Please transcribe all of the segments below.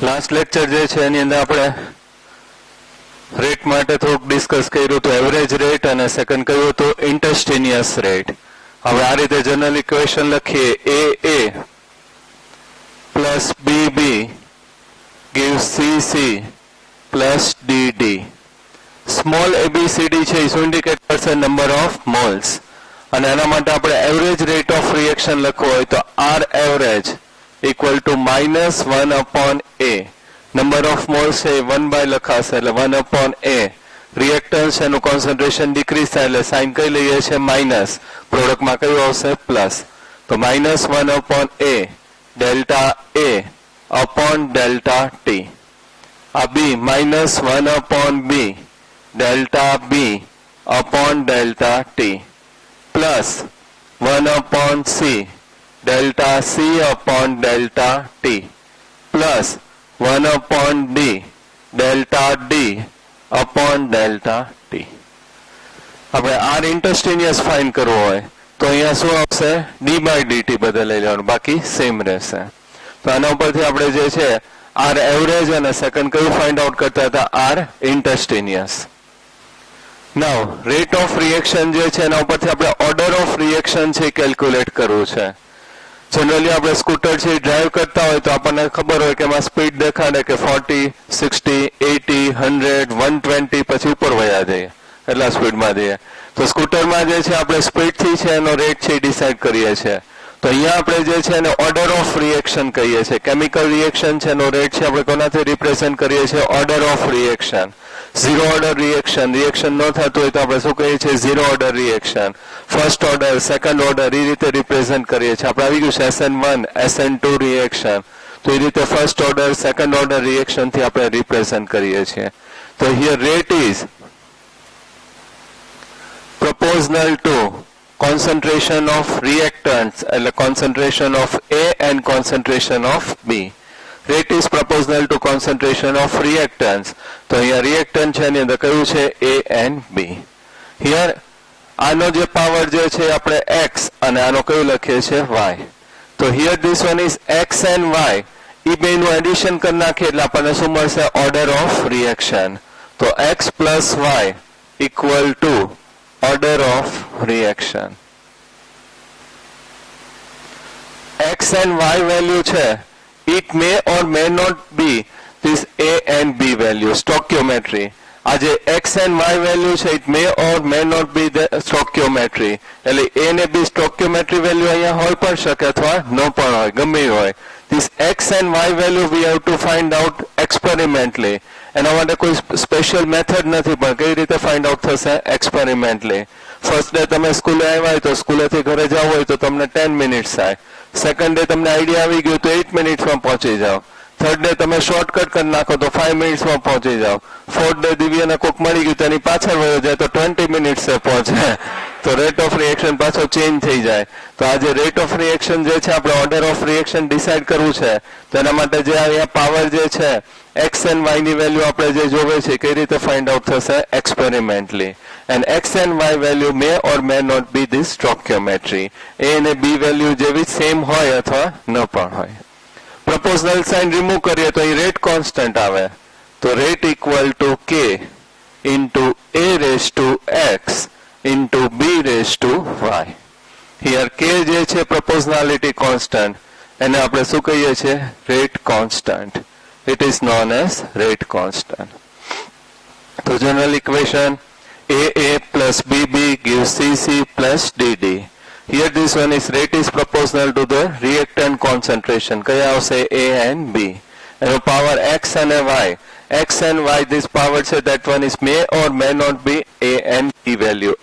Last lecture જે છે એની અંદર આપણે રેટ માટે થોડુંક ડિસ્કસ કર્યું હતું, એવરેજ રેટ, અને સેકન્ડ કહ્યું હતું ઇન્ટરસ્ટેનિયસ રેટ. હવે આ રીતે જનરલ ઇક્વેશન લખીએ, A plus B gives cc plus dd. Small A B C D છે એ શું ઇન્ડિકેટ કરશે? Number of moles. અને એના માટે આપણે એવરેજ રેટ ઓફ રિએક્શન લખવું હોય તો R average equal to -1/a. Number of moles છે એ 1 લખાશે એટલે 1/a. રિએક્ટન્સ એનું કોન્સન્ટ્રેશન ડિક્રીઝ થાય એટલે સાઇન કઈ લઈએ છે? માઇનસ. પ્રોડક્ટમાં કયું આવશે? પ્લસ. તો -1/a delta a upon delta t. આ b -1/b delta b upon delta t plus 1/c delta c upon delta t plus 1/d delta d upon delta t. હવે આર ઇન્ટરસ્ટેનિયસ ફાઇન્ડ કરવો હોય તો અહીંયા શું આવશે? d/dt બદલાઈ લેવાનું, બાકી સેમ રહેશે. તો આના ઉપરથી આપણે જે છે આર એવરેજ અને સેકન્ડ કયું ફાઇન્ડ આઉટ કરતા હતા? R instantaneous. Now rate of reaction જે છે એના ઉપરથી આપણે ઓર્ડર ઓફ રિએક્શન છે કેલ્ક્યુલેટ કરવું છે. જનરલી આપણે સ્કૂટર છે ડ્રાઈવ કરતા હોય તો આપણને ખબર હોય કે એમાં સ્પીડ દેખાડે કે 40, 60, 80, 100, 120 પછી ઉપર વયા જઈએ, એટલા સ્પીડમાં જઈએ. તો સ્કૂટરમાં જે છે આપણે સ્પીડથી છે એનો રેટ છે ડિસાઇડ કરીએ છીએ. તો અહીંયા આપણે જે છે એને ઓર્ડર ઓફ રિએક્શન કહીએ છીએ. કેમિકલ રિએક્શન છે એનો રેટ છે આપણે કોનાથી રિપ્રેઝન્ટ કરીએ છીએ? Order of reaction. Zero order reaction ન થતું હોય તો આપણે શું કહીએ છીએ? Zero order reaction. First order, second order એ રીતે રિપ્રેઝન્ટ કરીએ છીએ. આપણે આવી ગયું છે SN1, SN2 રિએક્શન. તો એ રીતે first order, second order reaction થી આપણે રિપ્રેઝન્ટ કરીએ છીએ. તો here rate is proportional to concentration of reactants, એટલે concentration of A and concentration of B. Rate is proportional to concentration of reactants. તો અહીંયા reactant છે એની અંદર કયું છે? A and B. Here આનો જે પાવર જે છે આપણે x અને આનો કયું લખીએ છે? y. તો here this one is x and y. એ બેનું એડિશન કરી નાખીએ એટલે આપણને શું મળશે? Order of reaction. તો x plus y equal to order of reaction. X and Y value છે, it may or may not be this A and B value, stoichiometry. આ જે X and Y value છે, it may or may not be the stoichiometry. એટલે A ને B stoichiometry value અહીંયા હોઈ પણ શકે અથવા ન પણ હોય, ગમે હોય. This X and Y value we have to find out experimentally. એના માટે કોઈ સ્પેશિયલ મેથડ નથી, પણ કઈ રીતે ફાઇન્ડ આઉટ થશે? એક્સપેરિમેન્ટલી. ફર્સ્ટ ડે તમે સ્કૂલે આવ્યા હોય તો સ્કૂલેથી ઘરે જવું હોય તો તમને 10 મિનિટ્સ થાય. સેકન્ડ ડે તમને આઈડિયા આવી ગયું તો 8 મિનિટ્સમાં પહોંચી જાઓ. થર્ડ ડે તમે શોર્ટકટ કરી નાખો તો 5 મિનિટ્સમાં પહોંચી જાઓ. ફોર્થ ડે દિવ્યાને કોક મળી ગયું તેની પાછળ વયો જાય તો 20 મિનિટ્સે પહોંચે. તો રેટ ઓફ રિએક્શન પાછો ચેન્જ થઈ જાય. તો આ જે રેટ ઓફ રિએક્શન જે છે આપણે ઓર્ડર ઓફ રિએક્શન ડિસાઇડ કરવું છે તો એના માટે જે અહીંયા પાવર જે છે x and y ની વેલ્યુ આપણે જે જોવે છે કઈ રીતે ફાઇન્ડ આઉટ થશે? Experimentally. and x and y value may or may not be this stoichiometry. A અને B વેલ્યુ જેવી સેમ હોય અથવા ન પણ હોય. પ્રપોઝનલ સાઇન રિમૂવ કરીએ તો અહીં રેટ કોન્સ્ટન્ટ આવે. તો rate equal to k into a raised to x into b raised to y. Here k જે છે પ્રપોઝનાલિટી કોન્સ્ટન્ટ, એને આપણે શું કહીએ છીએ? Rate constant. It is known as rate constant. So general equation AA plus BB gives CC plus DD. Here this one is rate is proportional to the reactant concentration. કયા આવશે? A and B. એનો power x and y. X and y this power છે that one is may or may not be A and B value.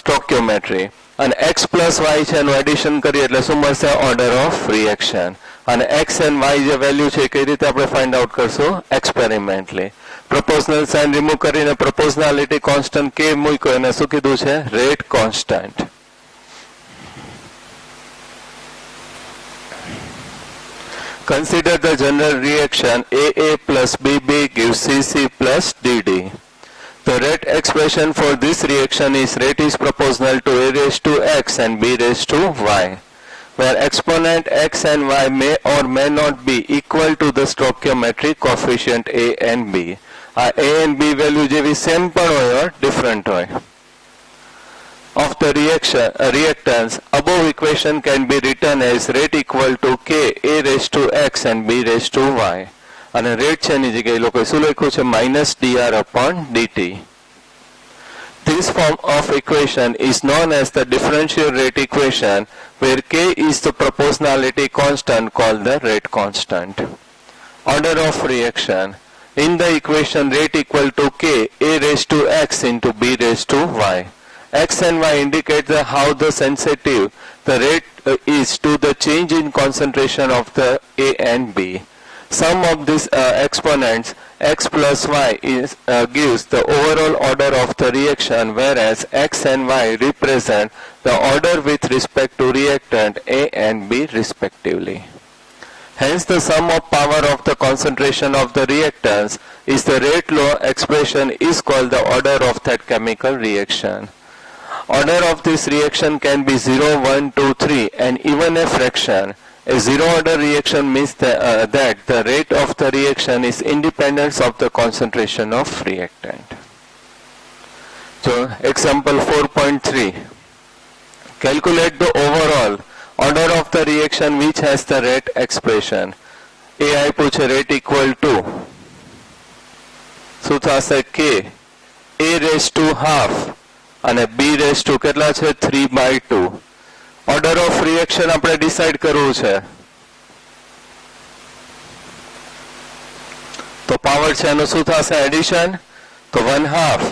Stoichiometry. અને x plus y છે એનું addition કરીએ એટલે શું મળશે? Order of reaction. અને x and y જે વેલ્યુ છે કઈ રીતે આપણે ફાઇન્ડ આઉટ કરશું? એક્સપેરિમેન્ટલી. પ્રપોઝનલ સાઇન રિમૂવ કરીને પ્રપોઝનાલિટી કોન્સ્ટન્ટ k મૂક્યો એને શું કીધું છે? Rate constant. Consider the general reaction AA plus BB gives CC plus DD. The rate expression for this reaction is rate is proportional to A raised to x and B raised to y. where exponent x and y may or may not be equal to the stoichiometric coefficient a and b. આ a and b value જેવી same પણ હોય or different હોય. Of the reactants, above equation can be written as rate equal to k a raised to x and b raised to y. અને rate છે એની જગ્યાએ લોકોએ શું લખ્યું છે -dr upon dt. This form of equation is known as the differential rate equation, where k is the proportionality constant called the rate constant. Order of reaction. In the equation rate equal to k a raised to x into b raised to y. X and y indicate how the sensitive the rate is to the change in concentration of the a and b. Sum of these exponents x plus y gives the overall order of the reaction, whereas x and y represent the order with respect to reactant a and b respectively. Hence the sum of power of the concentration of the reactants is the rate law expression is called the order of that chemical reaction. Order of this reaction can be 0, 1, 2, 3 and even a fraction. A zero order reaction means that the rate of the reaction is independent of the concentration of reactant. So example 4.3. Calculate the overall order of the reaction which has the rate expression. A આપ્યું છે rate equal to શું થશે k a raised to half અને b raised to કેટલા છે 3/2. Order of reaction આપણે decide કરવું છે. તો પાવર છે એનું શું થશે એડિશન, તો 1/2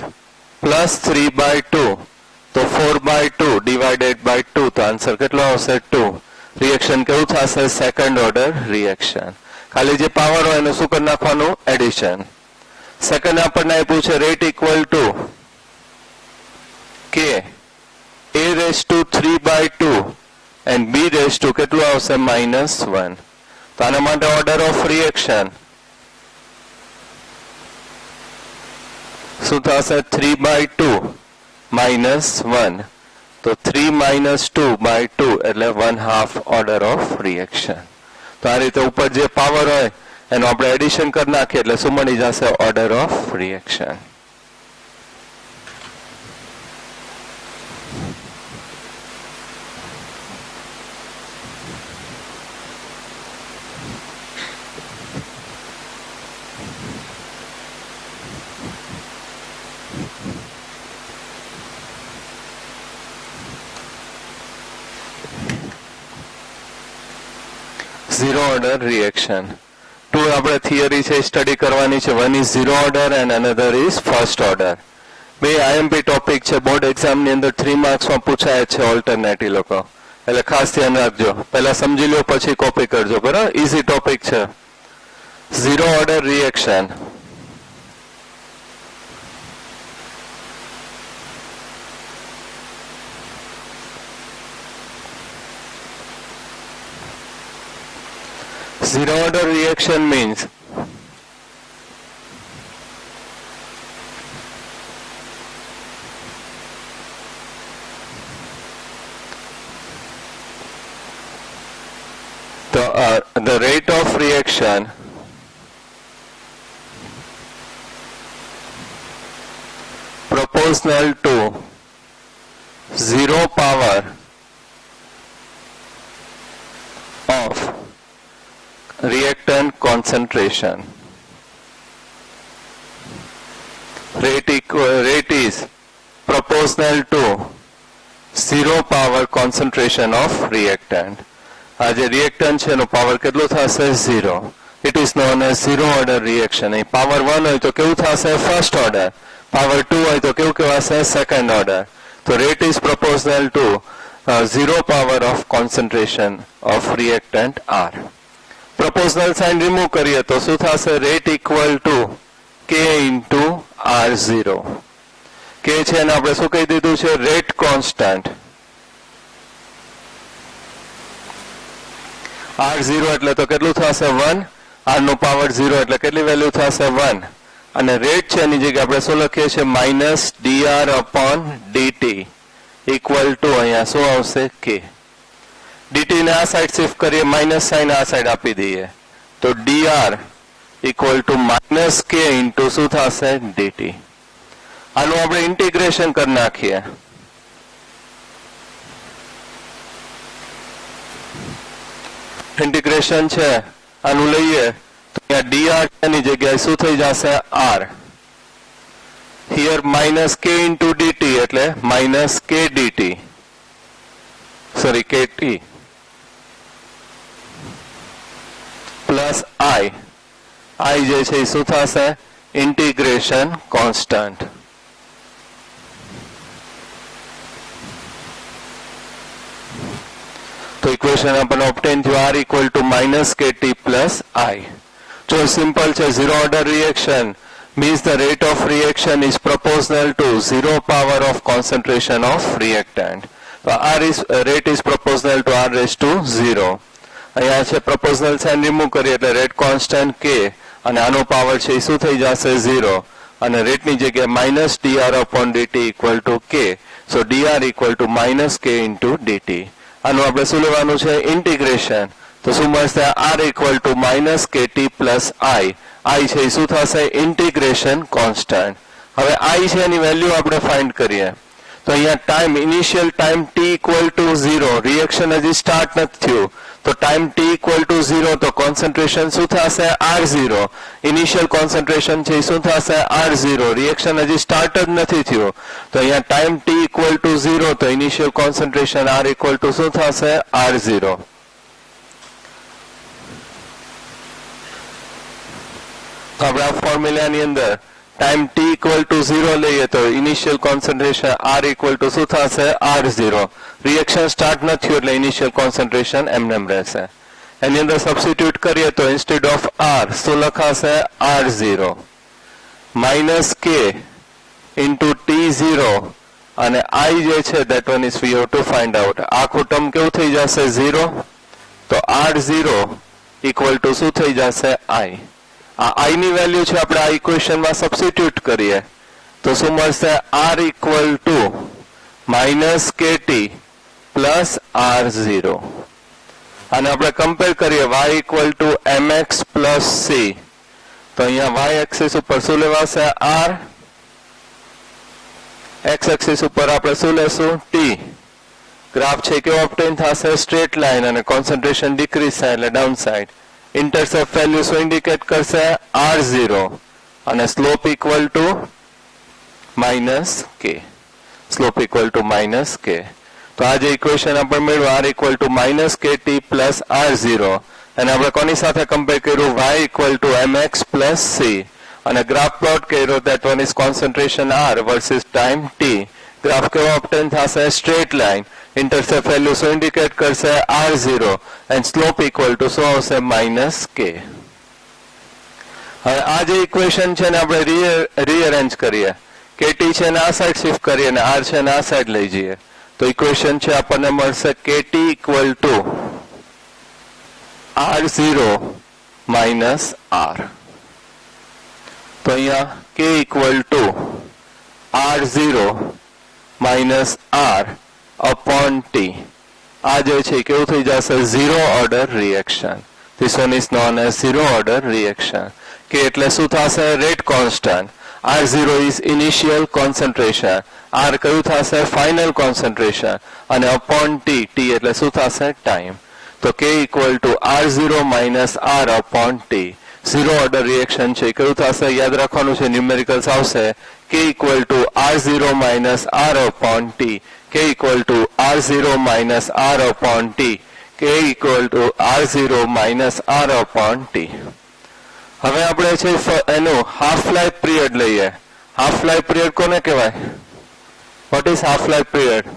પ્લસ 3/2 તો 4/2 ડિવાઇડેડ બાય 2 તો આન્સર કેટલો આવશે 2. રિએક્શન કેવું થશે સેકન્ડ ઓર્ડર રિએક્શન. ખાલી જે પાવર હોય એનું શું કરી નાખવાનું એડિશન. સેકન્ડ આપણને આપ્યું છે રેટ ઇક્વલ ટુ કે a raised to 3/2 and b raised to કેટલું આવશે -1. તો આના માટે ઓર્ડર ઓફ રિએક્શન શું થશે 3/2 -1 તો 3 - 2/2 એટલે 1/2 ઓર્ડર ઓફ રિએક્શન. તો આ રીતે ઉપર જે પાવર હોય એનું આપણે એડિશન કરી નાખીએ એટલે શું મળી જશે order of reaction. Zero order reaction. 2 આપણે થિયરી છે સ્ટડી કરવાની છે. 1 is zero order and another is first order. બે આઈએમપી ટોપિક છે, બોર્ડ એક્ઝામની અંદર 3 માર્ક્સમાં પૂછાય છે ઓલ્ટરનેટિવ લોકો, એટલે ખાસ ધ્યાન રાખજો. પહેલા સમજી લો પછી કોપી કરજો, બરાબર. ઇઝી ટોપિક છે. Zero order reaction. Zero order reaction means the rate of reaction proportional to zero power of reactant concentration. Rate is proportional to zero power concentration of reactant. આ જે રિએક્ટન્ટ છે એનો power કેટલો થશે 0. It is known as zero order reaction. અહીં power 1 હોય તો કેવું થશે ફર્સ્ટ ઓર્ડર, પાવર 2 હોય તો કેવું કહેવાશે સેકન્ડ ઓર્ડર. તો rate is proportional to zero power of concentration of reactant R. proportional sign remove કરીએ તો શું થશે rate equal to k into R0. k છે એને આપણે શું કહી દીધું છે રેટ કોન્સ્ટન્ટ. R0 એટલે તો કેટલું થશે 1, R નો પાવર 0 એટલે કેટલી વેલ્યુ થશે 1, અને રેટ છે એની જગ્યાએ આપણે શું લખીએ છીએ -dr/dt ઇક્વલ ટુ અહીંયા શું આવશે k. dt ને આ સાઈડ શિફ્ટ કરીએ, માઇનસ સાઇન આ સાઈડ આપી દઈએ, તો dr equal to minus k into શું થશે dt. આનું આપણે ઇન્ટિગ્રેશન કરી નાખીએ. ઇન્ટિગ્રેશન છે આનું લઈએ તો અહીંયા dr ની જગ્યાએ શું થઈ જશે r. Here minus k into dt એટલે માઇનસ કે dt, sorry kt plus i જે છે એ શું થશે ઇન્ટિગ્રેશન કોન્સ્ટન્ટ. તો ઇક્વેશન આપણને ઓબ્ટેન થયું r equal to minus kt plus i. જો સિમ્પલ છે, zero order reaction means the rate of reaction is proportional to 0 power of concentration of reactant. So rate is proportional to r raised to 0. અહીંયા છે proportional sign remove કરીએ એટલે rate constant k અને આનો power છે એ શું થઈ જશે 0 અને રેટની જગ્યાએ minus dr upon dt equal to k. So dr equal to minus k into dt. આનું આપણે શું લેવાનું છે ઇન્ટિગ્રેશન. તો શું મળશે r equal to minus kt plus i છે શું થશે ઇન્ટિગ્રેશન કોન્સ્ટન્ટ. હવે i છે એની વેલ્યુ આપણે ફાઇન્ડ કરીએ તો અહીંયા time initial time t equal to 0, reaction હજી સ્ટાર્ટ નથી થયું તો ટાઈમ t ઇક્વલ ટુ 0 તો કોન્સન્ટ્રેશન શું થશે r0. ઇનિશિયલ કોન્સન્ટ્રેશન છે શું થશે r0, રિએક્શન હજી સ્ટાર્ટ જ નથી થયું તો અહીંયા ટાઈમ t ઇક્વલ ટુ 0 તો initial concentration r equal to શું થશે r0. આપણે આ ફોર્મ્યુલાની અંદર ટાઈમ t ઇક્વલ ટુ 0 લઈએ તો initial concentration r equal to શું થશે r0. રિએક્શન સ્ટાર્ટ ન થયું એટલે ઇનિશિયલ કોન્સન્ટ્રેશન એમનેમ રહેશે. એની અંદર સબસ્ટિટ્યુટ કરીએ તો ઇન્સ્ટેડ ઓફ r શું લખાશે r0 minus k into t0 અને i જે છે that one is we have to find out. આખું ટર્મ કેવું થઈ જશે 0 તો r0 ઇક્વલ ટુ શું થઈ જશે i. આ i ની વેલ્યુ છે આપણે આ ઇક્વેશનમાં સબસ્ટિટ્યુટ કરીએ તો શું મળશે r equal to minus kt plus r0. અને આપણે કમ્પેર કરીએ y equal two mx plus c તો અહીંયા y એક્સિસ ઉપર શું લેવાશે r, x એક્સિસ ઉપર આપણે શું લેશું t. ગ્રાફ છે કેવો ઓબ્ટેન થશે સ્ટ્રેટ લાઇન અને કોન્સન્ટ્રેશન ડિક્રીઝ થાય એટલે ડાઉન સાઇડ. ઇન્ટરસેપ્ટ વેલ્યુ શું ઇન્ડિકેટ કરશે r0 અને slope equal to minus k. Slope equal to minus k. તો આ જે ઇક્વેશન આપણે મેળવ્યું r equal to minus kt plus r0 અને આપણે કોની સાથે કમ્પેર કર્યું y equal two mx plus c અને ગ્રાફ પ્લોટ કર્યો that one is concentration r versus time t. Graph કેવો ઓબ્ટેન થશે સ્ટ્રેટ લાઇન. ઇન્ટરસેપ્ટ વેલ્યુ શું ઇન્ડિકેટ કરશે r0 and slope equal to શું આવશે માઇનસ k. હવે આ જે ઇક્વેશન છે ને આપણે રીઅરેન્જ કરીએ, kt છે ને આ સાઈડ શિફ્ટ કરીએ અને r છે ને આ સાઈડ લઈ જઈએ તો ઇક્વેશન છે આપણને મળશે kt equal to r0 minus r. તો અહીંયા k equal to r0 minus r upon t. આ જે છે કેવું થઈ જશે zero order reaction. This one is known as zero order reaction. કે એટલે શું થશે rate constant. r0 is initial concentration, r કયું થશે ફાઇનલ કોન્સન્ટ્રેશન અને upon t, t એટલે શું થશે ટાઈમ. તો k equal to r0 minus r upon t. Zero order reaction છે કયું થશે યાદ રાખવાનું છે ન્યુમેરિકલ્સ આવશે k equal to r0 minus r upon t, k equal to r0 minus r upon t, k equal to r0 minus r upon t. હવે આપણે છે એનું હાફ લાઈફ પીરિયડ લઈએ. હાફ લાઈફ પીરિયડ કોને કહેવાય? What is half life period?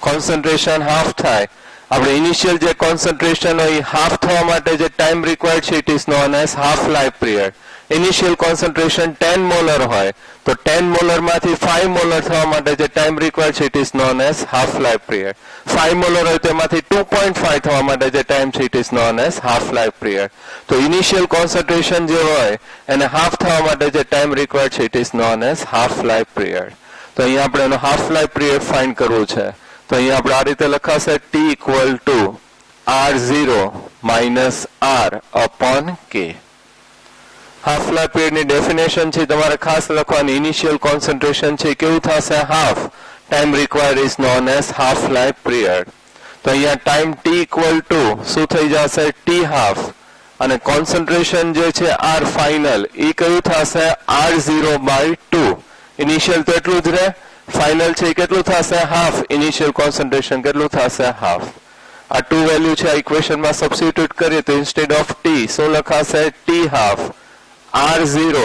Concentration half થાય. આપણે initial જે કોન્સન્ટ્રેશન હોય હાફ થવા માટે જે ટાઈમ રિક્વાયર્ડ છે it is known as half life period. Initial concentration 10 molar હોય તો 10 મોલર માંથી 5 મોલર થવા માટે જે ટાઈમ રિક્વાયર્ડ છે it is known as half life period. 5 molar હોય તેમાંથી 2.5 થવા માટે જે ટાઈમ છે it is known as half life period. તો ઇનિશિયલ કોન્સન્ટ્રેશન જે હોય એને હાફ થવા માટે જે ટાઈમ રિક્વાયર્ડ છે it is known as half life period. તો અહીંયા આપણે એનો હાફ લાઈફ પીરિયડ ફાઇન્ડ કરવું છે તો અહીંયા આપણે આ રીતે લખાશે T equal to R0 minus R upon K. Half life પીરિયડની ડેફિનેશન છે તમારે ખાસ લખવાની. ઇનિશિયલ કોન્સન્ટ્રેશન છે કેવું થશે half. Time required is known as half life period. તો અહીંયા ટાઈમ T equal to શું થઈ જશે T half અને કોન્સન્ટ્રેશન જે છે R ફાઇનલ એ કયું થશે R0 by 2. ઇનિશિયલ તો એટલું જ રહે, ફાઇનલ છે કેટલું થશે હાફ. ઇનિશિયલ કોન્સન્ટ્રેશન કેટલું થશે હાફ. આ 2 વેલ્યુ છે આ ઇક્વેશનમાં સબસ્ટિટ્યુટ કરીએ તો ઇન્સ્ટેડ ઓફ T શું લખાશે T half R0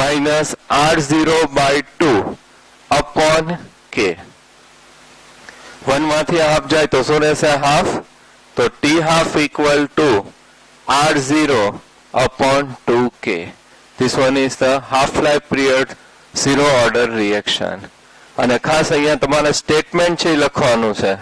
minus R0 by 2 upon K. 1 માંથી હાફ જાય તો શું રહેશે હાફ. તો T half equal to R0 upon 2K. This one is the half-life period zero order reaction. અને ખાસ અહીંયા તમારે સ્ટેટમેન્ટ છે લખવાનું છે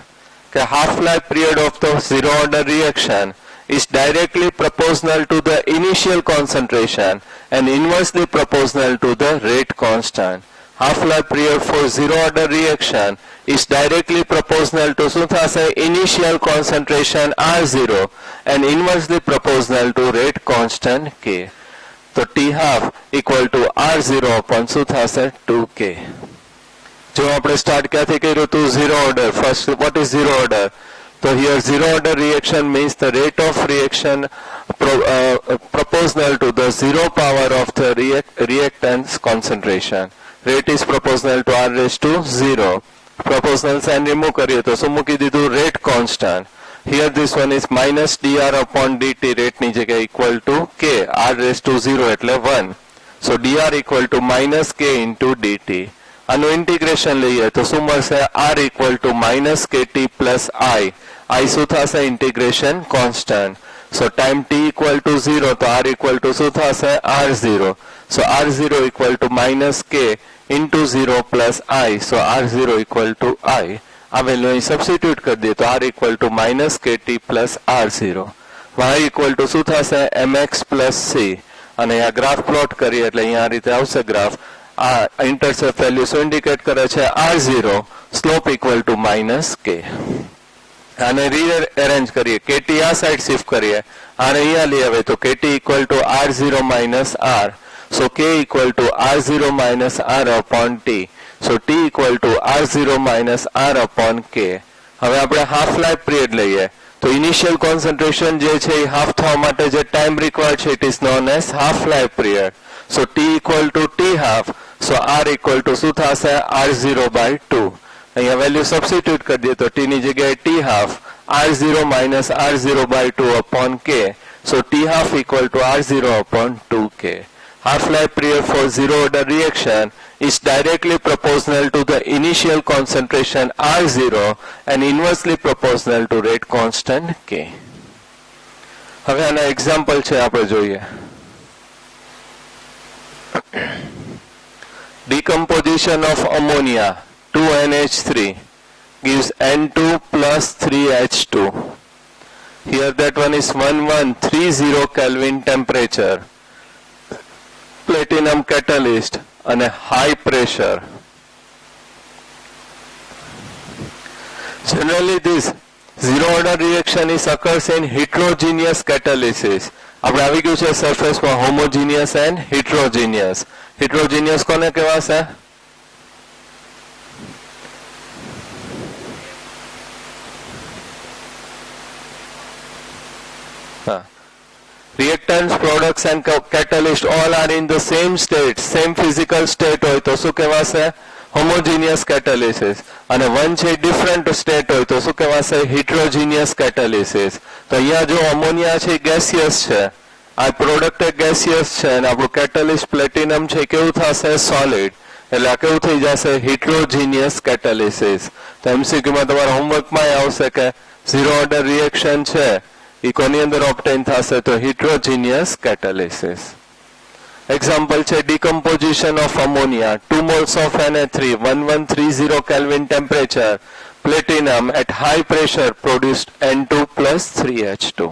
કે half-life period of the zero order reaction is directly proportional to the initial concentration and inversely proportional to the rate constant. Half-life period for zero order reaction is directly proportional to શું થશે initial concentration R0 and inversely proportional to rate constant K. તો T half equal to R0 upon શું થશે 2K. જો આપણે start ક્યાંથી કર્યું હતું zero order. First what is zero order? So here zero order reaction means the rate of reaction proportional to the zero power of the reactant's concentration. Rate is proportional to R raised to 0. Proportional sign remove કરીએ તો શું મૂકી દીધું rate constant. Here this one is minus dr upon dt. rate ની જગ્યાએ equal to k. R raised to 0 એટલે 1. So dr equal to minus k into dt. આનું integration લઈએ તો શું મળશે R equal to minus kt plus I. I શું થશે integration constant. So time t equal to 0 તો R equal to શું થશે R0. So R0 equal to minus k into 0 plus I. So R0 equal to I. આ value અહીં substitute કરી દઈએ તો R equal to minus kt plus R0. Y equal to શું થશે mx plus c. અને આ ગ્રાફ પ્લોટ કરીએ એટલે અહીંયા આ રીતે આવશે ગ્રાફ. આ ઇન્ટરસેપ્ટ વેલ્યુ શું ઇન્ડિકેટ કરે છે R0. Slope equal to minus k. આને રીઅરેન્જ કરીએ kt આ સાઈડ શિફ્ટ કરીએ આને અહીંયા લઈ આવે તો kt equal to R0 minus R. So k equal to R0 minus R upon t. So t equal to R0 minus R upon k. હવે આપણે હાફ લાઈફ પીરિયડ લઈએ તો ઇનિશિયલ કોન્સન્ટ્રેશન જે છે એ હાફ થવા માટે જે ટાઈમ રિક્વાયર્ડ છે it is known as half life period. So t equal to t half. So R equal to શું થશે R0 by 2. અહીંયા વેલ્યુ સબસ્ટિટ્યુટ કરી દઈએ તો t ની જગ્યાએ t half R0 minus R0 by 2 upon k. So t half equal to R0 upon 2k. Half-life period for zero order reaction is directly proportional to the initial concentration R0 and inversely proportional to rate constant K. હવે આના example છે આપણે જોઈએ. Decomposition of ammonia 2NH3 gives N2 plus 3H2. Here that one is 1130 Kelvin temperature. Platinum catalyst and a high pressure. Generally this zero order reaction is occurs in heterogeneous catalysis. આપણે આવી ગયું છે સરફેસમાં homogeneous and heterogeneous. Heterogeneous કોને કહેવાશે? Reactants, products and catalyst all are in the same state, same physical state હોય તો શું કહેવાશે? homogeneous catalysis. અને one છે different state હોય તો શું કહેવાશે? heterogeneous catalysis. તો અહીંયા જો અમોનિયા છે gaseous છે, આ પ્રોડક્ટ gaseous છે અને આપણું catalyst platinum છે કેવું થશે? solid. એટલે આ કેવું થઈ જશે? heterogeneous catalysis. તો MCQ માં તમારા હોમવર્કમાં આવશે કે zero order reaction છે એ કોની અંદર ઓબ્ટેન થશે? તો heterogeneous catalysis. Example છે decomposition of ammonia 2 moles of Na3 1130 Kelvin temperature platinum at high pressure produced N2 plus 3H2.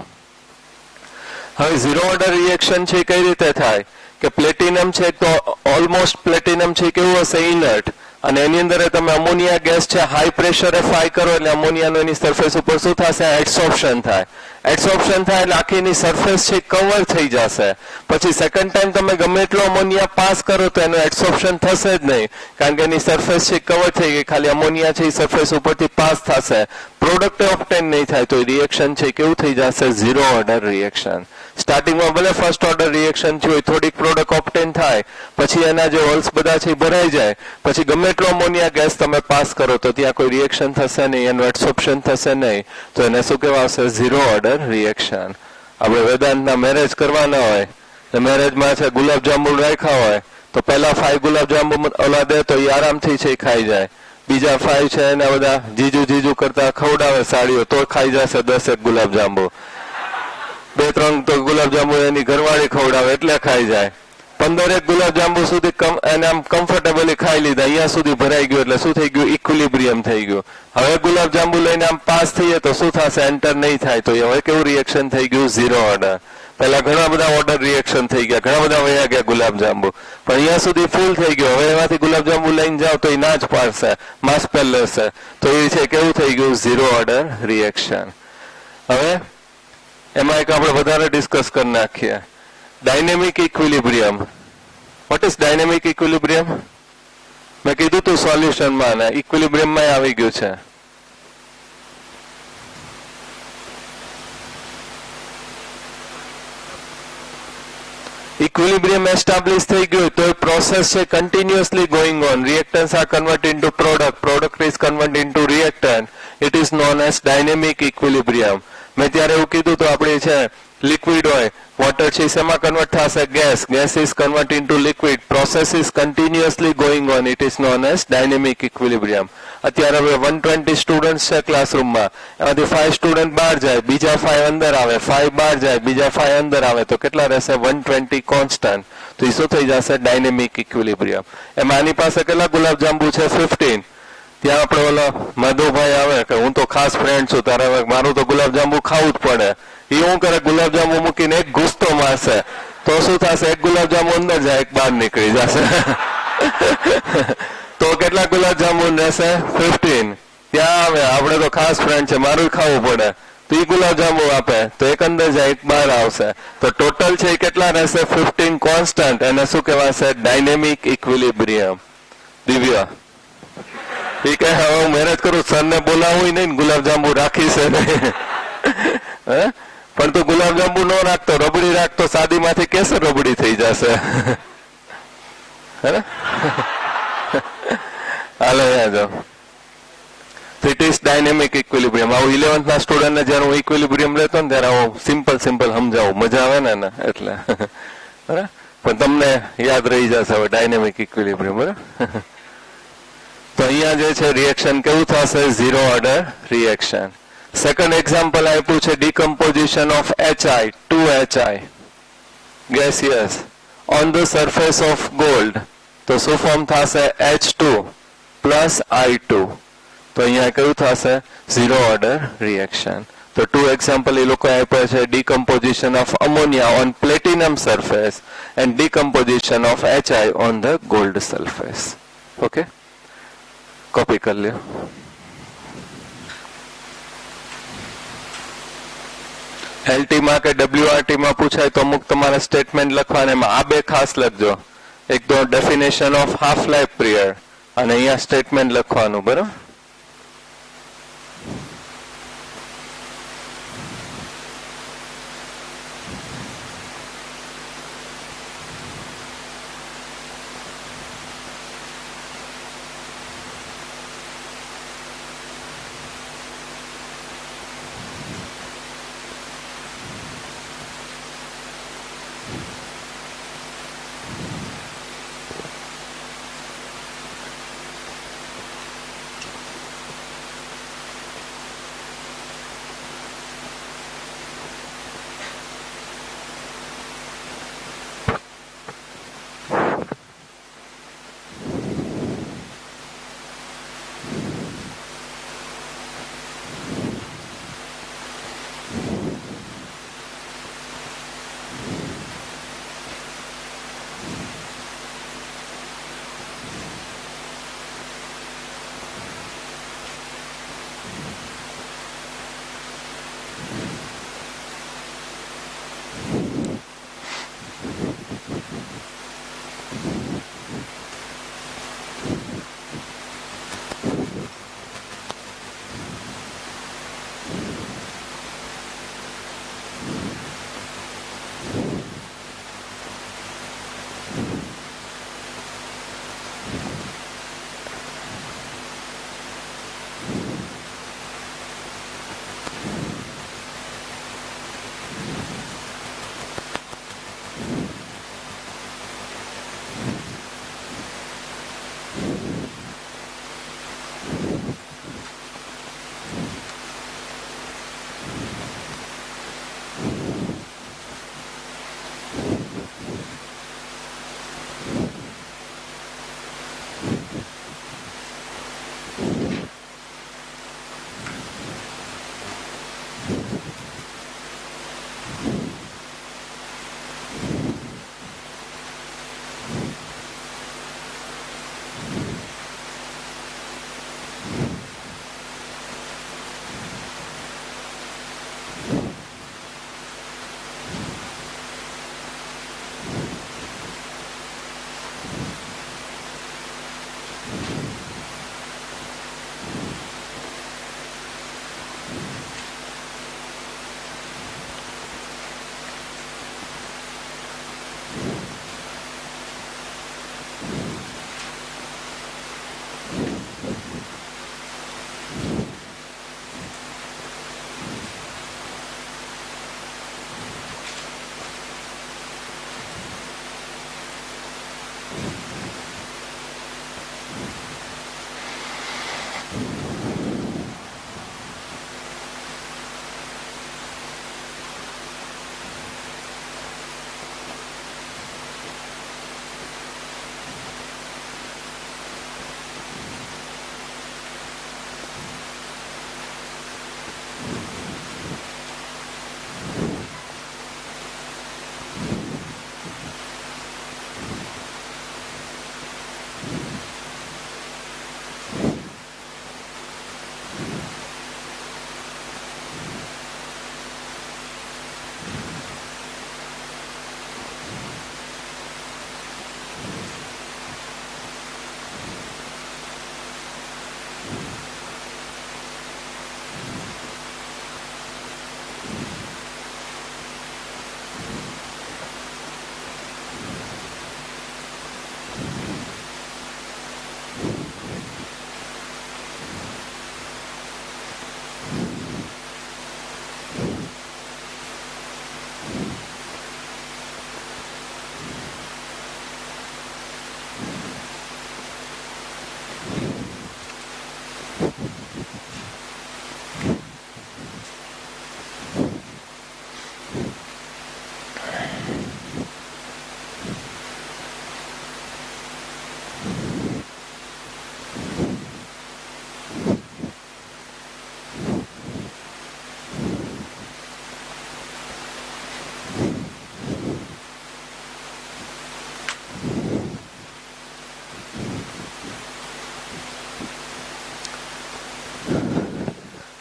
હવે zero order reaction છે કઈ રીતે થાય કે પ્લેટિનમ છે તો ઓલમોસ્ટ પ્લેટિનમ છે કેવું હશે? ઇનર્ટ. અને એની અંદર તમે અમોનિયા ગેસ છે હાઈ પ્રેશરે ફ્રાય કરો એટલે અમોનિયાનો એની સરફેસ ઉપર શું થશે? એડસોર્પ્શન થાય. એડસોર્પ્શન થાય એટલે આખી એની સરફેસ છે કવર થઈ જશે. પછી સેકન્ડ ટાઈમ તમે ગમે એટલો અમોનિયા પાસ કરો તો એનું એડસોર્પ્શન થશે જ નહીં, કારણ કે એની સરફેસ છે કવર થઈ ગઈ. ખાલી અમોનિયા છે એ સરફેસ ઉપરથી પાસ થશે, પ્રોડક્ટ ઓબ્ટેન નહીં થાય. તો રિએક્શન છે કેવું થઈ જશે? Zero order reaction. સ્ટાર્ટિંગમાં ભલે ફર્સ્ટ ઓર્ડર રિએક્શન થયું હોય, થોડીક પ્રોડક્ટ ઓબ્ટેન થાય, પછી એના જે હોલ્સ બધા છે ભરાઈ જાય, પછી ગમે એટલો અમોનિયા ગેસ તમે પાસ કરો તો ત્યાં કોઈ રિએક્શન થશે નહીં, એનું એડસોર્પ્શન થશે નહીં. તો એને શું કહેવાશે? Zero order reaction. આપણે વેદાંતના મેરેજ કરવાના હોય, મેરેજમાં છે ગુલાબજાંબુ રાખ્યા હોય તો પહેલા 5 ગુલાબજાંબુ ઓલા દે તો એ આરામથી છે ખાઈ જાય. બીજા 5 છે એના બધા જીજુ કરતા ખવડાવે સાડીઓ તો ખાઈ જશે 10 ગુલાબજાંબુ. 2-3 તો ગુલાબજાંબુ એની ઘરવાળી ખવડાવે એટલે ખાઈ જાય. 15 ગુલાબજાંબુ સુધી એને આમ કમ્ફર્ટેબલી ખાઈ લીધા, અહીંયા સુધી ભરાઈ ગયું એટલે શું થઈ ગયું? ઇક્વિલિબ્રિયમ થઈ ગયું. હવે ગુલાબજાંબુ લઈને આમ પાસ થઈએ તો શું થશે? એન્ટર નહીં થાય. તો હવે કેવું રિએક્શન થઈ ગયું? Zero order. પહેલા ઘણા બધા ઓર્ડર રિએક્શન થઈ ગયા, ઘણા બધા વયા ગયા ગુલાબજાંબુ, પણ અહીંયા સુધી ફૂલ થઈ ગયો. હવે એમાંથી ગુલાબજાંબુ લઈને જાઓ તો એ ના જ પાડશે, માસ પેલ લેશે. તો એ છે કેવું થઈ ગયું? Zero order reaction. હવે એમાં એક આપણે વધારે ડિસ્કસ કરી નાખીએ, dynamic equilibrium. What is dynamic equilibrium? મેં કીધું તું સોલ્યુશનમાં ને ઇક્વિલિબ્રિયમમાં આવી ગયું છે. ઇક્વિલિબ્રિયમ એસ્ટાબ્લિશ થઈ ગયું તો એ પ્રોસેસ છે continuously going on. Reactants are convert into product, product is convert into reactant. It is known as dynamic equilibrium. મેં ત્યારે એવું કીધું તો આપણે છે લિક્વિડ હોય, વોટર છે શેમાં કન્વર્ટ થશે? Gas. Gas is convert into liquid. Process is continuously going on. It is known as dynamic equilibrium. અત્યારે હવે 120 સ્ટુડન્ટ છે ક્લાસરૂમમાં, એમાંથી 5 સ્ટુડન્ટ બહાર જાય, બીજા 5 અંદર આવે, 5 બહાર જાય, બીજા 5 અંદર આવે, તો કેટલા રહેશે? 120 કોન્સ્ટન્ટ. તો એ શું થઈ જશે? Dynamic equilibrium. એમાં આની પાસે કેટલા ગુલાબજાંબુ છે? 15. ત્યાં આપણે ઓલો મધુભાઈ આવે કે હું તો ખાસ ફ્રેન્ડ છું તારા, મારું તો ગુલાબજાંબુ ખાવું જ પડે. એ શું કરે? ગુલાબજાંબુ મૂકીને એક ગુસ્તો મારશે તો શું થશે? એક ગુલાબજાંબુ અંદર જાય, એક બહાર નીકળી જશે. તો કેટલા ગુલાબજાંબુ રહેશે? 15. ત્યાં આવે આપણે તો ખાસ ફ્રેન્ડ છે, મારું ખાવું પડે, તો એ ગુલાબજાંબુ આપે તો એક અંદર જાય, એક બહાર આવશે. તો ટોટલ છે કેટલા રહેશે? 15 કોન્સ્ટન્ટ. એને શું કહેવાશે? Dynamic equilibrium. દિવ્ય એ કહે હવે હું મેરેજ કરું, સરને બોલાવું નહીં, ગુલાબજાંબુ રાખીશ નહીં. પણ તું ગુલાબજાંબુ ન રાખતો, રબડી રાખતો, સાદીમાંથી કેસર રબડી થઈ જશે. હાલો યાદ ઇટ ઇઝ ડાયનેમિક ઇક્વિલિબ્રિયમ. આવું 11th ના સ્ટુડન્ટને જયારે હું ઇક્વિલિબ્રિયમ લેતો ને ત્યારે હું સિમ્પલ સમજાવું, મજા આવે ને એટલે. બરાબર, પણ તમને યાદ રહી જશે હવે ડાયનેમિક ઇક્વિલિબ્રિયમ. બરાબર. તો અહીંયા જે છે રિએક્શન કેવું થશે? Zero order reaction. Second example આપ્યું છે decomposition of HI, 2HI gaseous on the surface of gold. તો શું ફોર્મ થશે? H2 plus I2. તો અહીંયા કેવું થશે? Zero order reaction. તો 2 એક્ઝામ્પલ એ લોકો આપ્યા છે, decomposition of ammonia on platinum surface and decomposition of HI on the gold surface. Okay, copy કરી લ્યો. LT માં કે WRT માં પૂછાય તો અમુક તમારે સ્ટેટમેન્ટ લખવાના, એમાં આ 2 ખાસ લખજો. એક તો definition of half life period અને અહીંયા સ્ટેટમેન્ટ લખવાનું. બરાબર.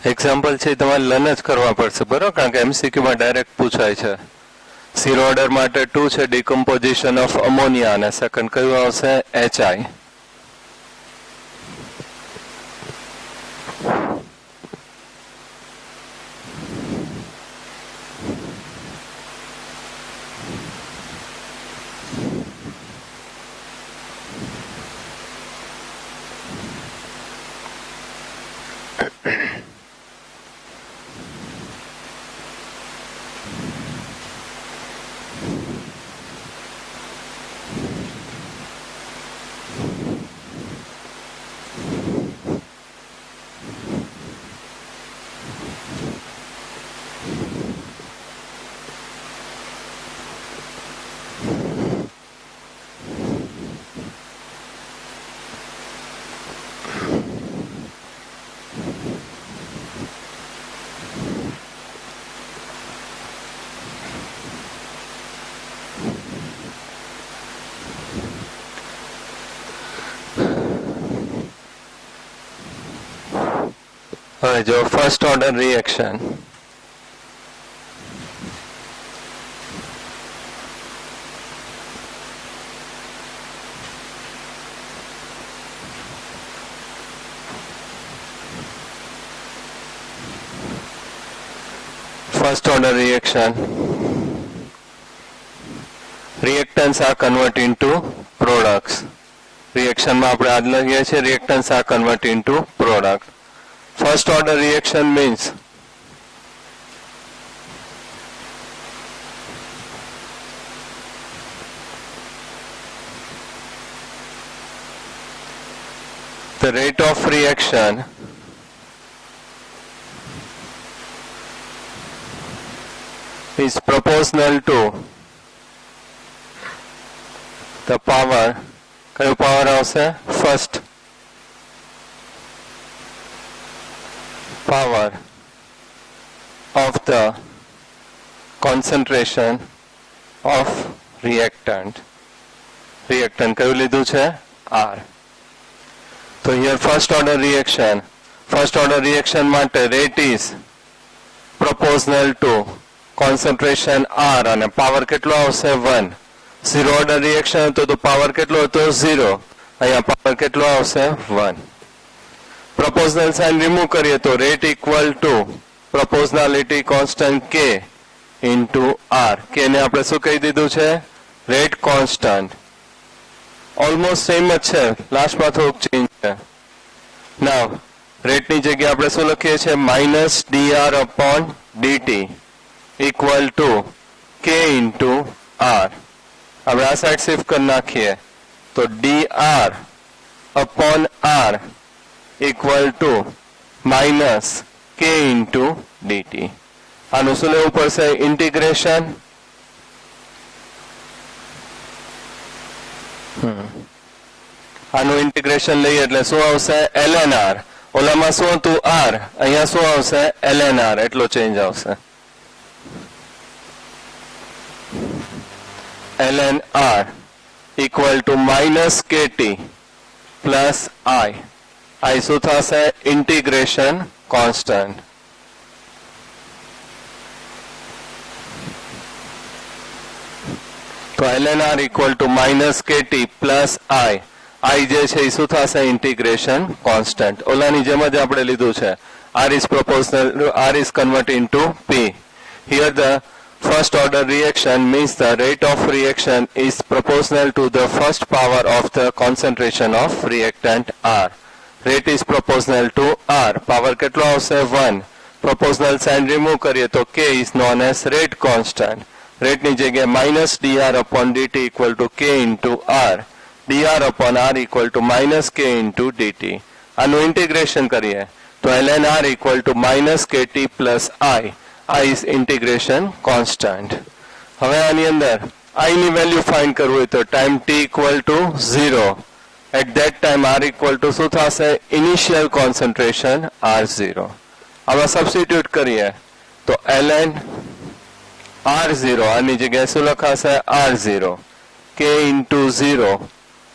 એક્ઝામ્પલ છે તમારે લર્ન જ કરવા પડશે બરોબર, કારણ કે MCQ માં ડાયરેક્ટ પૂછાય છે. ઝીરો ઓર્ડર માટે 2 છે ડિકમ્પોઝિશન ઓફ અમોનિયા અને સેકન્ડ કયું આવશે HI. હવે જો first order reaction, first order reaction, reactants are converted into products. Reaction માં આપણે આજ લઈએ છીએ reactants are converted into product. First order reaction means the rate of reaction is proportional to the power, કયો power આવશે first power of the concentration of reactant. Reactant કયું લીધું છે R. તો here first order reaction માટે rate is proportional to concentration R અને power કેટલો આવશે 1. ઝીરો ઓર્ડર રિએક્શન હતો તો પાવર કેટલો હતો 0, અહીંયા પાવર કેટલો આવશે 1. પ્રોપોર્શનલ સાઇન રિમૂવ કરીએ તો rate equal to proportionality constant K into R. K ને આપણે શું કહી દીધું છે રેટ કોન્સ્ટન્ટ. ઓલમોસ્ટ સેમ જ છે, લાસ્ટમાં થોડુંક ચેન્જ છે. નાવ રેટની જગ્યાએ આપણે શું લખીએ છીએ minus dr upon dt equal to K into R. હવે આ સાઈડ શિફ્ટ કરી નાખીએ તો dr upon R equal to minus K into dt. આનું શું લેવું પડશે ઇન્ટિગ્રેશન. આનું ઇન્ટિગ્રેશન લઈએ એટલે શું આવશે ln R. ઓલામાં શું હતું R, અહીંયા શું આવશે ln R, એટલો ચેન્જ આવશે. ln R equal to minus KT plus I. I શું થશે integration constant. તો ln R equal to minus KT plus I. I જે છે એ શું થશે integration constant. ઓલાની જેમ જ આપણે લીધું છે. R is proportional, R is converted into P. Here the first order reaction means the rate of reaction is proportional to the first power of the concentration of reactant R. Rate is proportional to R. Power કેટલો આવશે 1. Proportional sign remove કરીએ તો K is known as rate constant. Rate ની જગ્યાએ minus dr upon dt equal to K into R. dr upon R equal to minus K into dt. આનું integration કરીએ તો ln R equal to minus KT plus I. I is integration constant. હવે આની અંદર I ની value find કરવું હોય તો time t equal to 0. At that time R equal to શું થશે initial concentration R0. આમાં સબસ્ટિટ્યુટ કરીએ તો ln R0 આની જગ્યાએ શું લખાશે R0 K into 0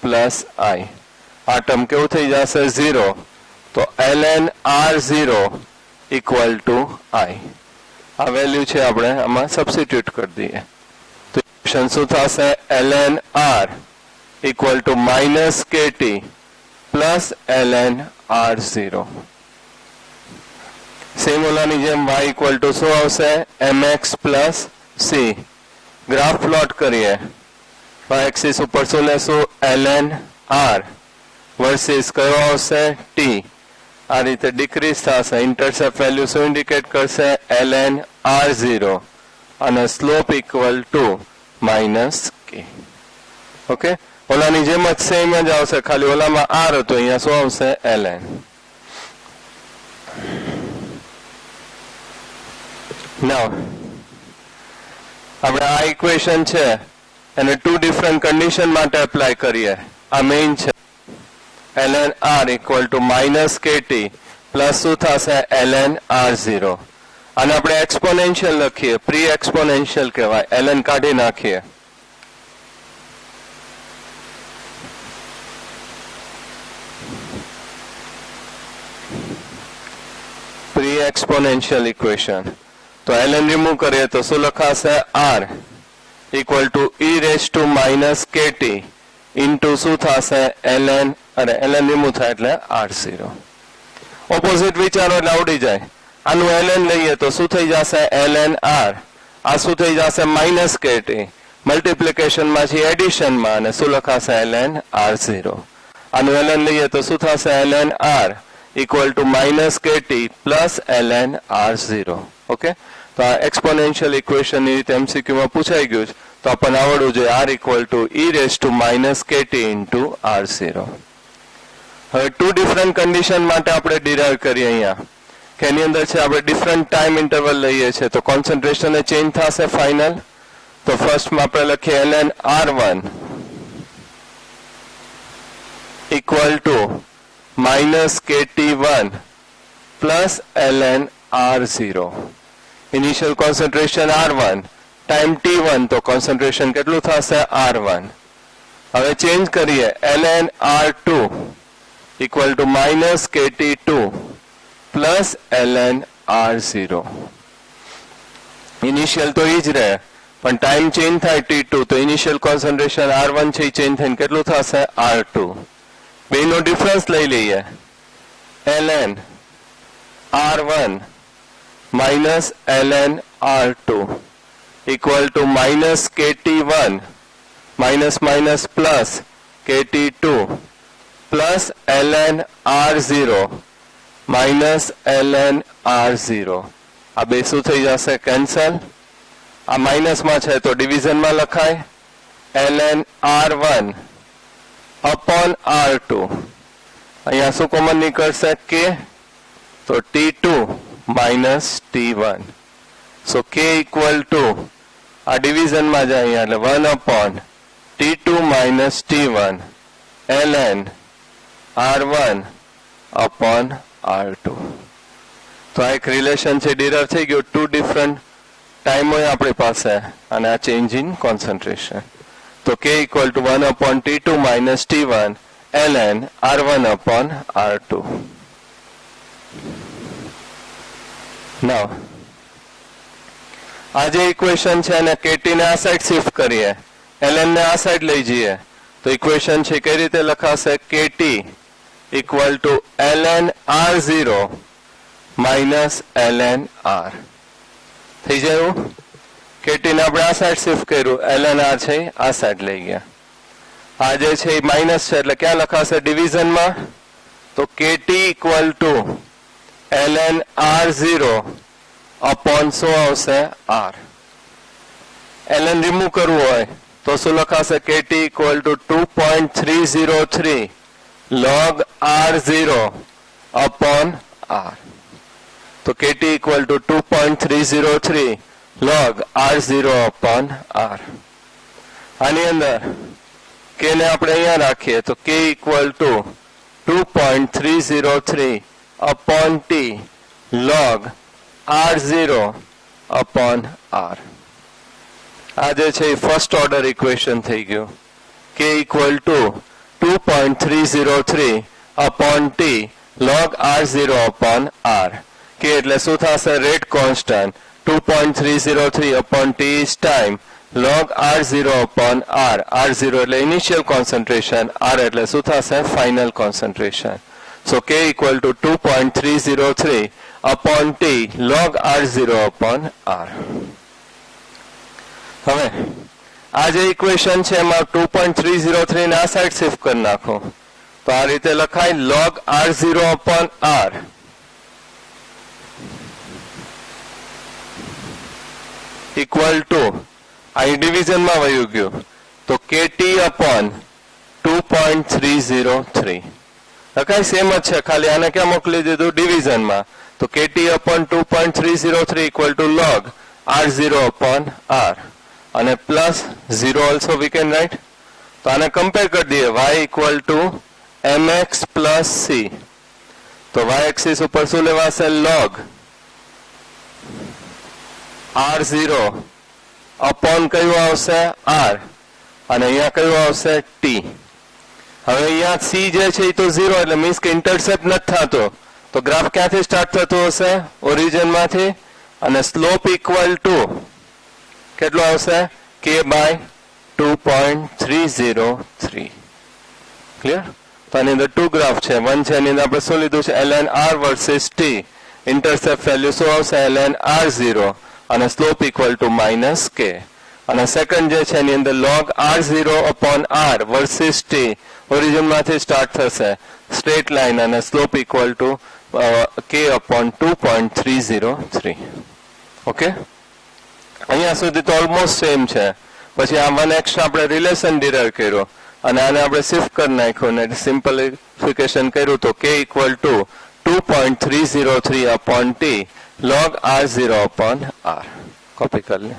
plus I. આ ટર્મ કેવું થઈ જશે 0. તો ln R0 ઇક્વલ ટુ આઈ. આ વેલ્યુ છે આપણે આમાં સબસ્ટિટ્યુટ કરી દઈએ તો ઇક્વેશન શું થશે? ln r equal to minus KT plus ln r0. Same ઓલાની જેમ y ઇક્વલ ટુ શું આવશે? mx plus c. Graph plot કરીએ. y એક્સિસ ઉપર શું લેશું? ln r વર્સિસ કયો આવશે? t. આ રીતે ડિક્રીઝ થશે. ઇન્ટરસેપ્ટ વેલ્યુ શું ઇન્ડિકેટ કરશે? ln r0 અને slope equal to minus k. Okay, ઓલાની જેમ જ સેમ જ આવશે, ખાલી ઓલામાં r હતો, અહીંયા શું આવશે? ln. નાઉ આપણે આ ઇક્વેશન છે એને 2 ડિફરન્ટ કન્ડિશન માટે એપ્લાય કરીએ. આ મેઇન છે. ln r equal to minus KT plus શું થશે? ln r0. અને આપણે એક્સપોનેન્શિયલ લખીએ, પ્રી એક્સપોનેન્શિયલ કહેવાય. ln કાઢી નાખીએ. Pre exponential equation. તો ln રિમૂવ કરીએ તો શું લખાશે? r equal to e raise to minus K T into શું થશે? ln, અરે ln રિમૂવ થાય એટલે r0. ઓપોઝિટ વિચારો એટલે આવડી જાય. આનું ln લઈએ તો શું થઈ જશે? ln r. આ શું થઈ જશે? Minus KT. મલ્ટીપ્લિકેશનમાં છે એડિશનમાં, અને શું લખાશે? ln r0. આનું ln લઈએ તો શું થશે? ln r equal to minus KT plus ln r0. Okay, તો આ એક્સપોનેન્શિયલ ઇક્વેશનની રીતે એમસીક્યુમાં પૂછાઈ ગયું છે, તો આપણને આવડવું જોઈએ r equal to e raise to minus K T into r0. હવે 2 ડિફરન્ટ કન્ડિશન માટે આપણે ડિરાઈવ કરીએ અહીંયા કે એની અંદર છે આપણે ડિફરન્ટ ટાઈમ ઇન્ટરવલ લઈએ છીએ તો કોન્સન્ટ્રેશન ચેન્જ થશે ફાઇનલ. તો ફર્સ્ટમાં આપણે લખીએ ln r1 equal to minus kt1 plus ln r0. Initial concentration r1, time t1, તો કોન્સન્ટ્રેશન કેટલું થશે? r1. હવે ચેન્જ કરીએ ln r2 equal to minus kt2 plus ln r0. Initial તો એ જ રહે, પણ ટાઈમ ચેન્જ થાય t2, તો ઇનિશિયલ કોન્સન્ટ્રેશન r1 છે એ ચેન્જ થઈને કેટલું થશે? r2. બેનો ડિફરન્સ લઈ લઈએ. ln r1 minus ln r2 equal to minus kt1 minus minus plus kt2 plus ln r0 minus ln r0. આ બે શું થઈ જશે? કેન્સલ. આ માઇનસમાં છે તો ડિવિઝનમાં લખાય. ln r1 upon r2. અહીંયા શું કોમન નીકળશે? k. તો t2 minus t1. so k equal to આ ડિવિઝનમાં જાય અહીંયા એટલે 1 upon t2 minus t1 ln r1 upon r2. તો આ એક રિલેશન છે, ડિરાઇવ થઈ ગયો. 2 ડિફરન્ટ ટાઈમ હોય આપણી પાસે અને આ ચેન્જ ઇન કોન્સન્ટ્રેશન. તો k equal to 1 upon t2 minus t1 ln r1 upon r2. Now, આ જે ઇક્વેશન છે એને kt ને આ સાઈડ શિફ્ટ કરીએ, ln ને આ સાઈડ લઈ જઈએ તો ઇક્વેશન છે કઈ રીતે લખાશે? kt equal to ln r0 minus ln r. થઈ જાય. kt ને આપણે આ સાઈડ શિફ્ટ કર્યું, ln r છે આ સાઈડ લઈ ગયા. આ જે છે એ માઇનસ છે એટલે ક્યાં લખાશે? ડિવિઝનમાં. તો kt equal to ln r0 upon શું આવશે? r. ln રિમૂવ કરવું હોય તો શું લખાશે? kt equal to 2.303 log r0 upon r. તો kt equal to 2.303 log r0 upon r. આની અંદર k ને આપણે અહીંયા રાખીએ તો k equal to 2.303 upon t log r0 upon r. આ જે છે એ ફર્સ્ટ ઓર્ડર ઇક્વેશન થઈ ગયું. k equal to 2.303 upon t log r0 upon r. કે એટલે શું થશે rate constant 2.303 upon t is time log r0 upon r0 એટલે ઇનિશિયલ કોન્સન્ટ્રેશન, r એટલે શું થશે final concentration. So k equal to 2.303 upon t log r0 upon r. હવે આ જે ઇક્વેશન છે એમાં 2.303 ને આ સાઈડ શિફ્ટ કરી નાખો તો આ રીતે લખાય log r0 upon r equal two અહીં ડિવિઝનમાં વયું ગયું તો kt upon 2.303 લખાય સેમ જ છે, ખાલી આને ક્યાં મોકલી દીધું ડિવિઝનમાં તો kt upon 2.303 equal to log r0 upon r અને plus 0 also we can write. તો આને કમ્પેર કરી દઈએ y equal two mx plus c તો y એક્સિસ ઉપર શું લેવાશે log r0 upon કયું આવશે r અને અહીંયા કયું આવશે t. હવે અહીંયા c જે છે એ તો 0 એટલે મીન્સ કે ઇન્ટરસેપ્ટ નથી થતો તો ગ્રાફ ક્યાંથી સ્ટાર્ટ થતો હશે ઓરિજિનમાંથી અને સ્લોપ ઇક્વલ ટુ કેટલો આવશે k બાય 2.303. ક્લિયર. તો આની અંદર ટુ ગ્રાફ છે, વન છે એની અંદર આપણે શું લીધું છે ln r versus t, intercept value શું આવશે ln r0 અને slope equal to minus k અને સેકન્ડ જે છે એની અંદર log r0 upon r versus t ઓરિજિનમાંથી સ્ટાર્ટ થશે સ્ટ્રેટ લાઇન અને slope equal to k upon 2.303. Okay, અહીંયા સુધી તો ઓલમોસ્ટ સેમ છે. પછી આ વન એક્સ્ટ્રા આપણે રિલેશન ડિરાઈવ કર્યો અને આને આપણે શિફ્ટ કરી નાખ્યું અને સિમ્પલિફિકેશન કર્યું તો k equal to 2.303 upon t log r0 upon r. Copy કરી લે.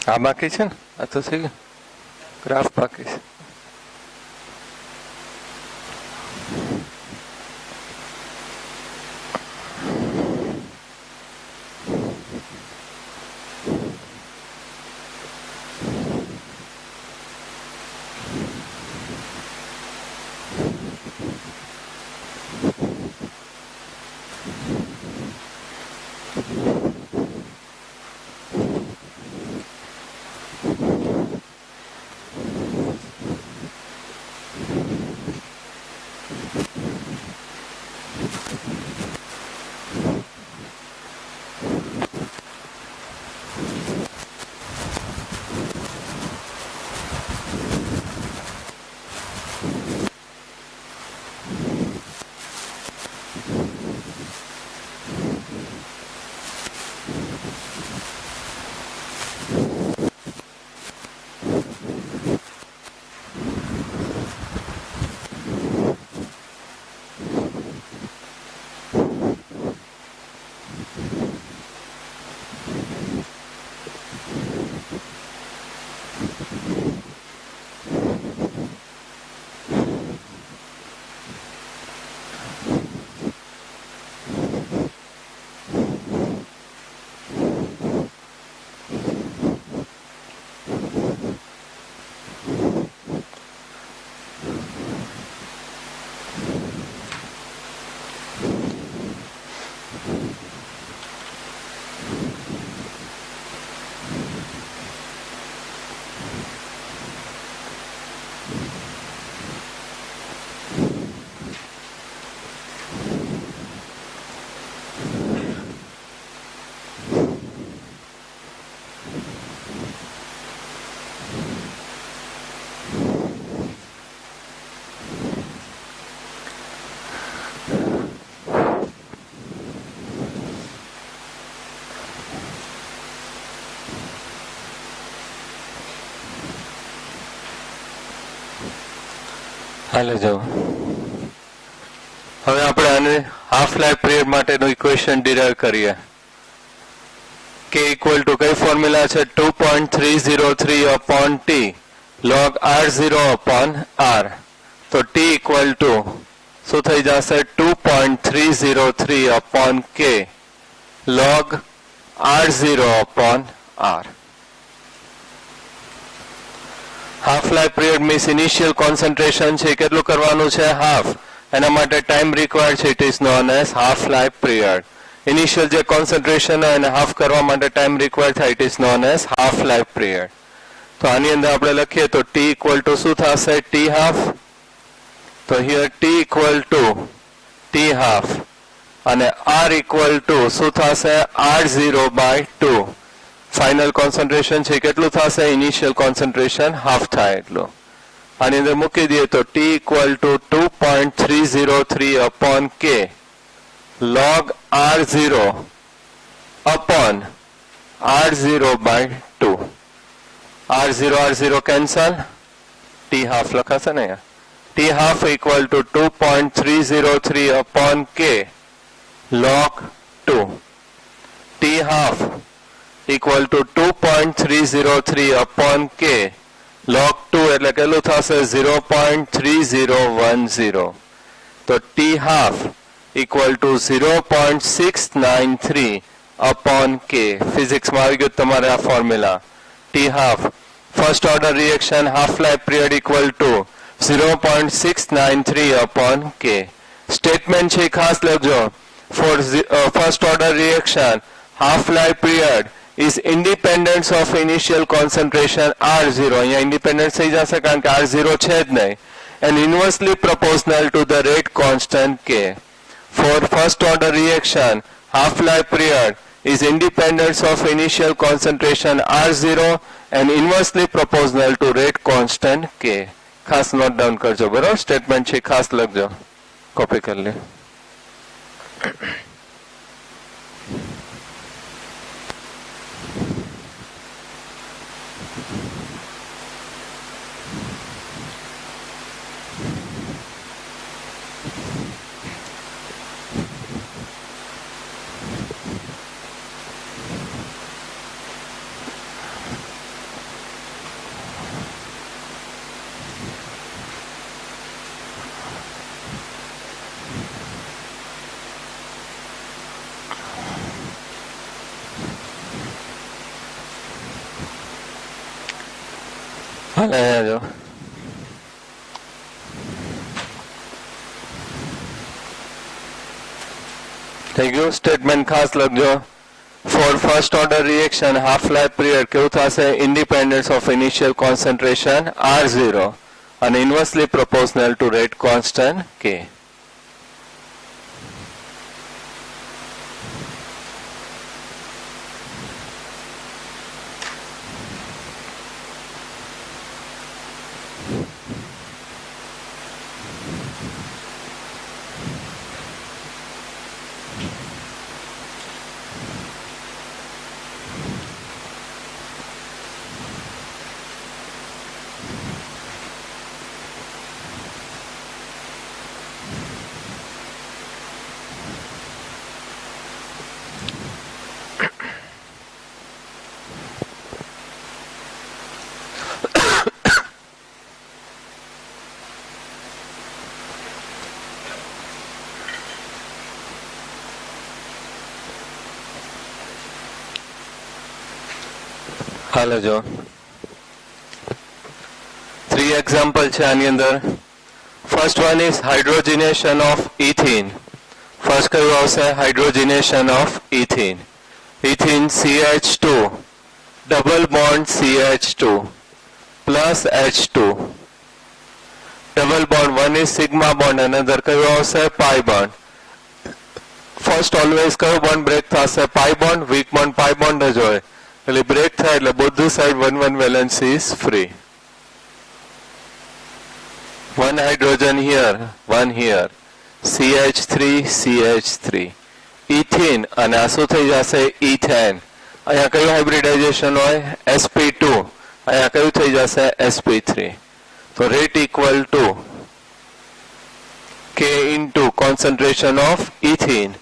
આ બાકી છે ને, આ તો થઈ ગયું, ગ્રાફ બાકી છે. હાલે જાઓ. હવે આપણે આને હાફ લાઈફ પીરિયડ માટેનું ઇક્વેશન ડિરાઈવ કરીએ. કે ઇક્વલ ટુ કઈ ફોર્મ્યુલા છે? 2.303 upon T log r0 upon r. તો ટી ઇક્વલ ટુ શું થઈ જશે? 2.303 upon K log r0 upon r. Half life period means initial concentration છે, કેટલું કરવાનું છે? હાફ. એના માટે ટાઈમ રિક્વાયર્ડ છે, it is known as half life period. Initial જે કોન્સન્ટ્રેશન હોય એને હાફ કરવા માટે ટાઈમ રિક્વાયર્ડ થાય, it is known as half life period. તો આની અંદર આપણે લખીએ તો ટી ઇક્વલ ટુ શું થશે? T half. તો here t equal to t half અને આર ઇક્વલ ટુ શું થશે? r0 by 2. ફાઇનલ કોન્સન્ટ્રેશન છે કેટલું થશે? ઇનિશિયલ કોન્સન્ટ્રેશન હાફ થાય એટલું. આની અંદર મૂકી દઈએ તો T equal to 2.303 upon K log r0 upon r0 by 2. r0 cancel, T half લખાશે ને અહીંયા. T half equal to 2.303 upon K log 2. T half equal to 2.303 upon k log 2 એટલે કેટલું થશે? 0.3010. તો t half equal to 0.693 upon k. ફિઝિક્સમાં આવી ગયું તમારે આ formula. t half first order reaction half life period equal to 0.693 upon k. Statement છે ખાસ લખજો. For first order reaction half life period is independence of initial concentration R0. અહીંયા independence થઈ જશે કારણ કે R0 છે જ નહીં. And inversely proportional to the rate constant K. For first order reaction, half life period is independence of initial concentration R0 and inversely proportional to rate constant K. ખાસ note down કરજો, બરાબર? Statement છે ખાસ લખજો, copy કરી લે. હાલે જો થઈ ગયું. સ્ટેટમેન્ટ ખાસ લખજો. For first order reaction half life period કેવું થશે? Independence of initial concentration R0 અને inversely proportional to rate constant K. હાલો જો 3 એક્ઝામ્પલ છે આની અંદર. First one is hydrogenation of ethene. First કયું આવશે? Hydrogenation of ethene. Ethene CH2 double bond CH2 plus H2 double bond. One is sigma bond અને other કયું આવશે? Pi bond. ફર્સ્ટ ઓલવેઝ કયો બોન્ડ બ્રેક થશે? પાઈ બોન્ડ. વીક બોન્ડ પાઈ bond જ હોય એટલે બ્રેક થાય એટલે બધું side 1 valence is free. one hydrogen here, one here, CH3 CH3 ethene અને આ શું થઈ જશે? ઇથેન. અહીંયા કયું હાઇબ્રિડાઇઝેશન હોય? sp2. અહીંયા કયું થઈ જશે? sp3. તો rate equal to K into concentration of ethene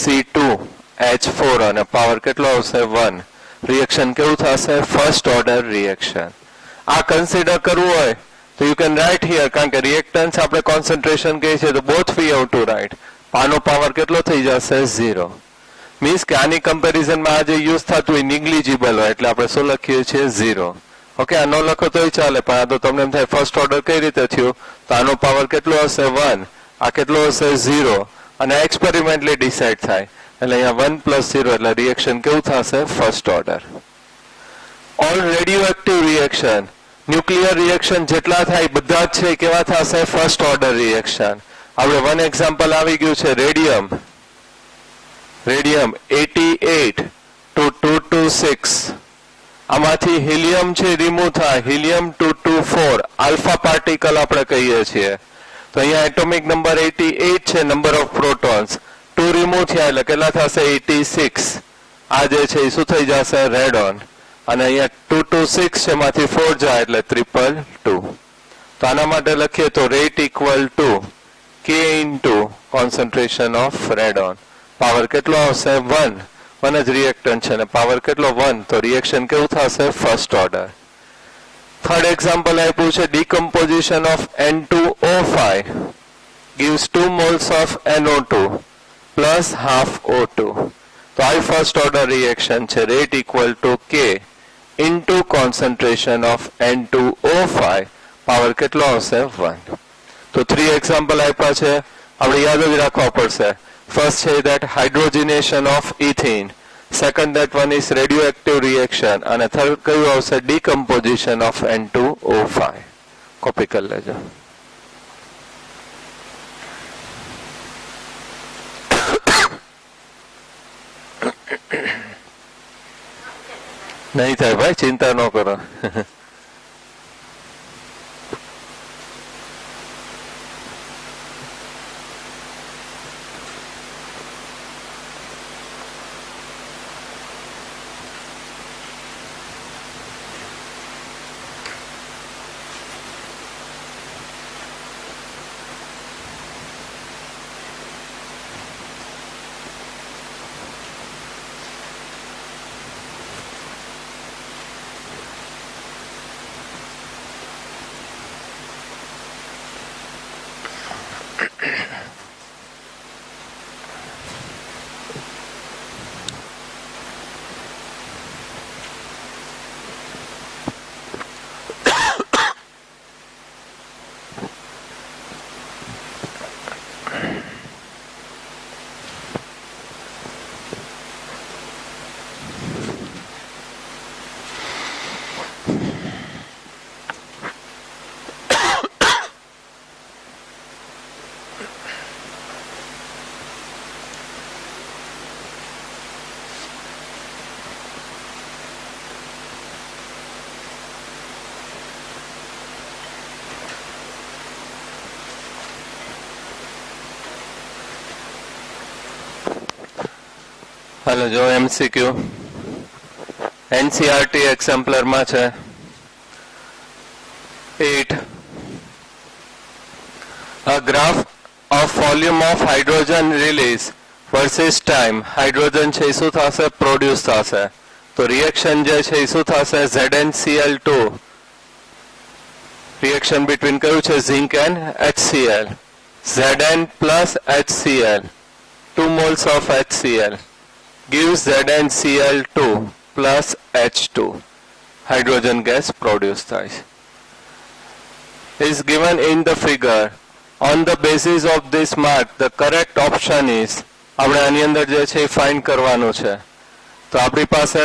C2H4 અને પાવર કેટલો આવશે? 1. રિએક્શન કેવું થશે? First order reaction. આ કન્સિડર કરવું હોય તો યુ કેન રાઇટ હિયર, કારણ કે રિએક્ટન્સ આપણે કોન્સન્ટ્રેશન કહીએ છીએ તો both we have to write. આનો પાવર કેટલો થઈ જશે? 0. મીન્સ કે આની કમ્પેરિઝનમાં આ જે યુઝ થતું હોય નિગ્લિજિબલ હોય એટલે આપણે શું લખીએ છીએ? 0. ઓકે, આ ન લખો તોય ચાલે, પણ આ તો તમને એમ થાય ફર્સ્ટ ઓર્ડર કઈ રીતે થયું તો આનો પાવર કેટલો હશે? 1. આ કેટલો હશે? 0. અને એક્સપેરિમેન્ટલી ડિસાઇડ થાય એટલે અહીંયા 1 + 0 એટલે રિએક્શન કેવું થશે? First order. All radioactive reaction, nuclear reaction જેટલા થાય બધા જ છે કેવા થશે? First order reaction. આપણે વન એક્ઝામ્પલ આવી ગયું છે રેડિયમ. Radium 88 to 226. આમાંથી હિલિયમ છે રિમૂવ થાય, હિલિયમ 224 આલ્ફા પાર્ટિકલ આપણે કહીએ છીએ. તો અહીંયા એટોમિક નંબર 88 છે, નંબર ઓફ પ્રોટોન્સ 2 રિમૂવ થયા એટલે કેટલા થશે? 86. આ જે છે એ શું થઈ જશે? રેડોન. અને અહીંયા 226 છે એમાંથી 4 જાય એટલે 222. તો આના માટે લખીએ તો rate equal to K into concentration of radon. Power કેટલો આવશે? 1. 1 જ રિએક્ટન્ટ છે ને પાવર કેટલો? 1. તો રિએક્શન કેવું થશે? First order. થર્ડ એક્ઝામ્પલ આપ્યું છે decomposition of N2O5 gives 2 moles of NO2 plus half O2. તો આ ફર્સ્ટ ઓર્ડર રિએક્શન છે. Rate equal to K into concentration of N2O5. Power કેટલો આવશે? 1. તો 3 એક્ઝામ્પલ આપ્યા છે, આપણે યાદ જ રાખવા પડશે. ફર્સ્ટ છે that hydrogenation of ethene, second that one is radioactive reaction અને થર્ડ કયું આવશે? decomposition of N2O5. કોપી કરી લેજો. નહીં થાય ભાઈ, ચિંતા ન કરો. હાલો જો MCQ NCERT એક્ઝામ્પલરમાં છે 8 A graph of volume of hydrogen release versus time. Hydrogen છે શું થશે પ્રોડ્યુસ થશે તો રિએક્શન જે છે શું થશે ZnCl2 રિએક્શન બિટવીન કયું છે zinc and HCl Zn plus HCl 2 moles of HCl gives ZnCl2 plus H2 hydrogen gas produced થાય is given in the figure. On the basis of this mark the correct option is આપણે આની અંદર જે છે એ find કરવાનું છે તો આપણી પાસે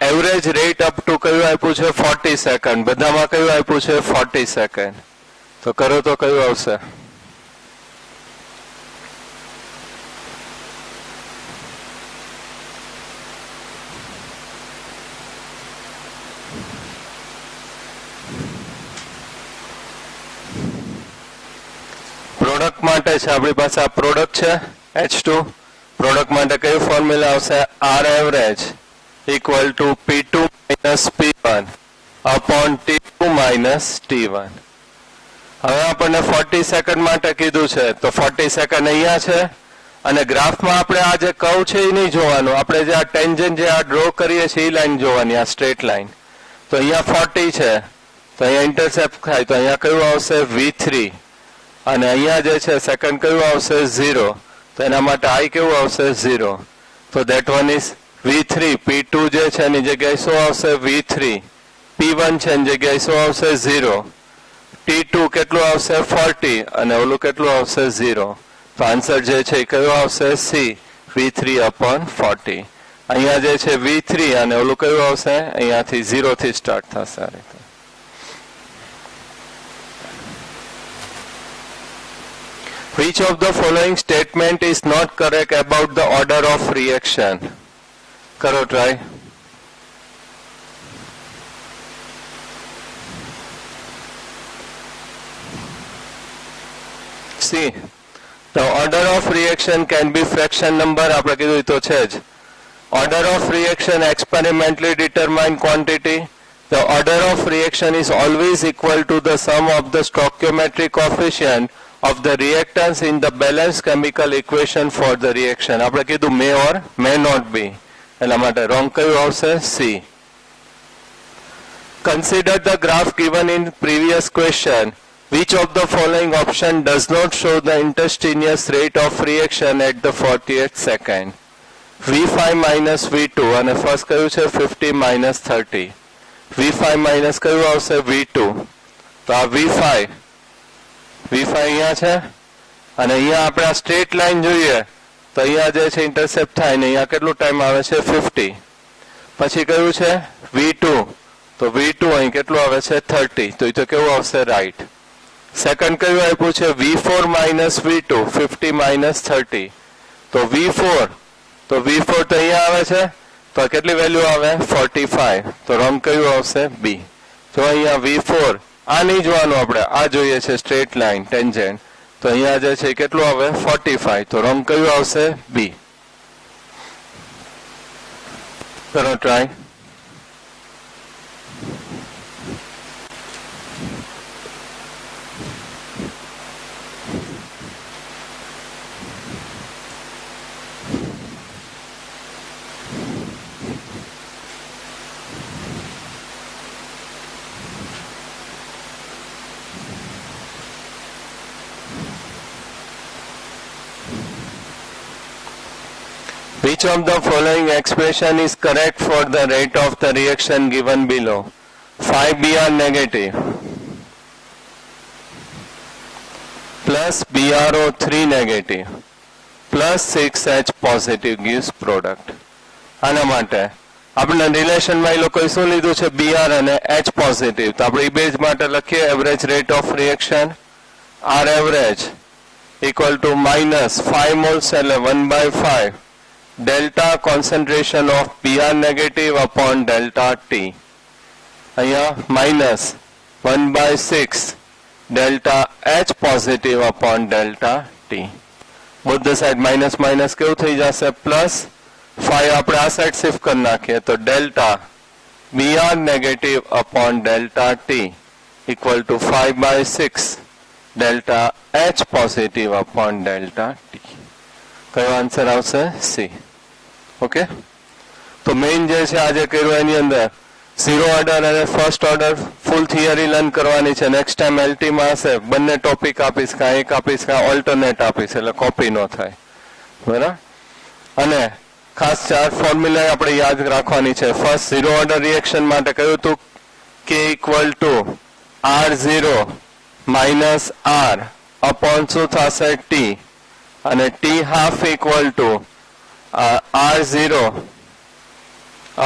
એવરેજ રેટ અપ ટુ કયું આપ્યું છે 40 સેકન્ડ બધામાં કયું આપ્યું છે 40 સેકન્ડ તો કરો તો કયું આવશે પ્રોડક્ટ માટે છે આપણી પાસે આ પ્રોડક્ટ છે H2 પ્રોડક્ટ માટે કયું ફોર્મ્યુલા આવશે R average equal two P2 minus P1 upon T2 minus T1 હવે આપણને 40 સેકન્ડ માટે કીધું છે તો 40 સેકન્ડ અહીંયા છે અને ગ્રાફમાં આપણે આ જે કર્વ છે એ નહીં જોવાનું આપણે જે આ ટેન્જન્ટ જે આ ડ્રો કરીએ છીએ એ લાઈન જોવાની આ સ્ટ્રેટ લાઈન તો અહીંયા 40 છે તો અહીંયા ઇન્ટરસેપ્ટ થાય તો અહીંયા કયું આવશે V3 અને અહીંયા જે છે સેકન્ડ કયું આવશે 0 તો એના માટે I કેવું આવશે 0 તો that one is V3 P2 જે છે એની જગ્યાએ શું આવશે V3 P1 છે એની જગ્યાએ શું આવશે 0 T2 કેટલું આવશે 40 અને ઓલું કેટલું આવશે 0 તો આન્સર જે છે એ કયું આવશે C V3 upon 40 અહીંયા જે છે V3 અને ઓલું કયું આવશે અહીંયાથી 0 થી સ્ટાર્ટ થશે આ રીતે Which of the following statement is not correct about the order of reaction? Karo try. See, the order of reaction can be fraction number. આપણે કીધું તો છે જ. Order of reaction experimentally determined quantity. The order of reaction is always equal to the sum of the stoichiometric coefficient of the reactants in the balanced chemical equation for the reaction. આપણે કીધું may or may not be. એના માટે wrong કયું આવશે C. Consider the graph given in previous question. Which of the following option does not show the instantaneous rate of reaction at the 40th second? V5 minus V2 અને first કયું છે 50 minus 30. V5 minus કયું આવશે V2 તો આ V5 અહીંયા છે અને અહીંયા આપણે આ સ્ટ્રેટ લાઈન જોઈએ તો અહીંયા જે છે ઇન્ટરસેપ્ટ થાય ને અહીંયા કેટલું ટાઈમ આવે છે 50 પછી કયું છે V2 તો V2 અહીં કેટલું આવે છે 30 તો એ તો કેવું આવશે રાઈટ સેકન્ડ કયું આપ્યું છે V4 minus V2 50 minus 30 તો V4 તો અહીંયા આવે છે તો કેટલી વેલ્યુ આવે 45 તો રોંગ કયું આવશે B જો અહીંયા V4 આ નહીં જોવાનું આપણે આ જોઈએ છે સ્ટ્રેટ લાઈન ટેન્જન્ટ તો અહીંયા જે છે કેટલું આવે 45 તો રોંગ કયું આવશે B કરો try Which of the following expression is correct for the rate of the reaction given below? 5Br negative plus BrO3 negative plus 6H positive gives product. આના માટે આપણે રિલેશનમાં એ લોકોએ શું લીધું છે Br અને H પોઝિટિવ તો આપણે એ બેઝ માટે લખીએ average rate of reaction R average equal to minus 5 moles એટલે 1/5 delta concentration of Br negative upon delta T અહીંયા minus 1/6 delta H positive upon delta T both the side minus minus કેવું થઈ જશે plus 5 આપણે આ side shift કરી નાખીએ તો delta BR negative upon delta T equal to 5/6 delta H positive upon delta T. કયો આન્સર આવશે? C. ઓકે, તો મેઇન જે છે આજે કર્યું એની અંદર ઝીરો ઓર્ડર અને ફર્સ્ટ ઓર્ડર ફૂલ થિયરી લર્ન કરવાની છે. નેક્સ્ટ ટાઈમ LT માં હશે બંને ટોપિક આપીશ, કાં એક આપીશ કાં ઓલ્ટરનેટ આપીશ, એટલે કોપી ન થાય. બરાબર. અને ખાસ 4 ફોર્મ્યુલા આપણે યાદ રાખવાની છે. ફર્સ્ટ ઝીરો ઓર્ડર રિએક્શન માટે કહ્યું હતું K equal to R0 minus R upon શું થશે? T, અને T half equal two R0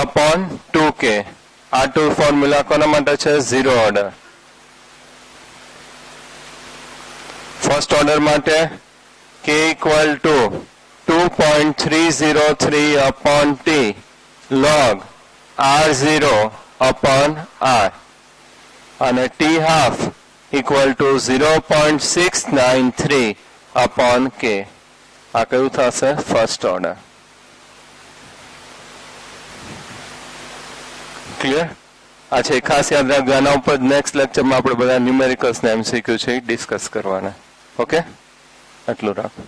upon 2K. આ ટુ ફોર્મ્યુલા કોના માટે છે? Zero order. ફર્સ્ટ ઓર્ડર માટે K equal to 2.303 upon T log R0 upon R, અને T half equal to 0.693 upon K. આ કયું થશે? First order. ક્લિયર? આ છે ખાસ યાદ રાખજો. આના ઉપર નેક્સ્ટ લેક્ચરમાં આપણે બધા ન્યુમેરિકલ્સ ને MCQ છે ડિસ્કસ કરવાના. ઓકે, આટલું રાખો.